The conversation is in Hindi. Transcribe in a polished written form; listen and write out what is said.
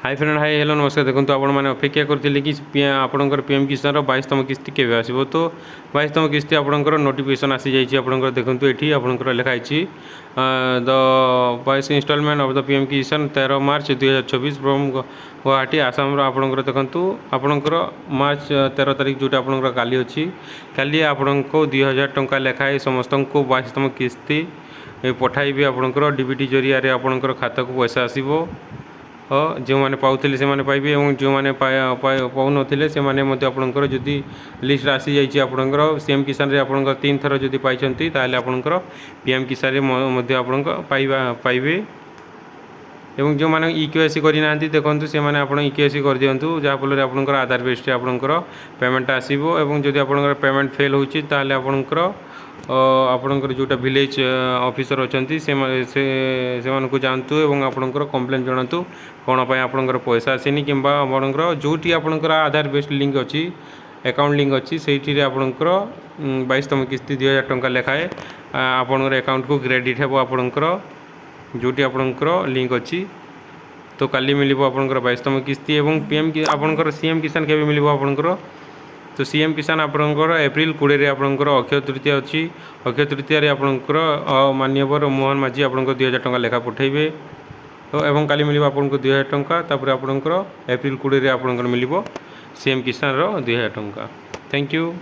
हाय फ्रेंड हाय हेलो नमस्कार। देखो आपण मैंने अपेक्षा करते कि आपंकर पीएम किसान 22तम किस्ती केवे आसो तो 22तम किस्ती आपंकर नोटिफिकेशन आसी जाइए। आपंकर देखो ये आपंकर लिखाई the 22 installment of the PM Kisan 13 March 2024 from Guwahati Assam. आपंकर देखो आपंकर मार्च 13 तारीख जोटा आपंकर काली अच्छी काली आपको 2000 टंका लेखाएं समस्त को 22तम किस्ती पठाइबे। आपंकर डीबीटी जरिया आपंकर खाता को पैसा आसो जो मैंने पाते से पाइबे और जो मैंने पाऊन से आपंकर जदि लिस्ट आसी जाइए आपंकर सीएम किसान रे आपंकर 3 थर जदि पाई आपंकर पीएम किसान पाइबे। एवं जो मैंने इक्यूआईसी करना देखो से मैंने आप इक्यूआईसी कर दिंतु जहाँफल आपंकर आधार बेस्ड आपंकर पेमेंट आसो। एवं जदि आपंकर पेमेंट फेल होती आपंकर आपंकर जोटा विलेज ऑफिसर अच्छा से जानतु और आपंकर कंप्लेन जनातु कौन पर आपंकर पैसा आसनी कि आपंकर जोटी आपंकर आधार बेस्ड लिंक अच्छी अकाउंट लिंक अच्छी से आपंकर 22तम किस्ती 2000 टंका लेखाएं आपंकर अकाउंट को क्रेडिट है आपंकर जोटी आपंकर लिंक अच्छी। तो काली मिल आपंकर 22तम किस्ती और पीएम आपंकर सीएम किसान के मिल आपंकर तो सीएम किसान आपंकर एप्रिल 20 आपंकर अक्षय तृतीया अच्छी अक्षय तृतीय आपंकर माननीय मोहन माझी आपंकर 2000 टंका लेखा पठेबे। तो एवं काली मिल आपको 2000 टंका तापर आपंकर एप्रिल 20 आपंकर मिल सीएम किसान 2000 टंका। Thank you.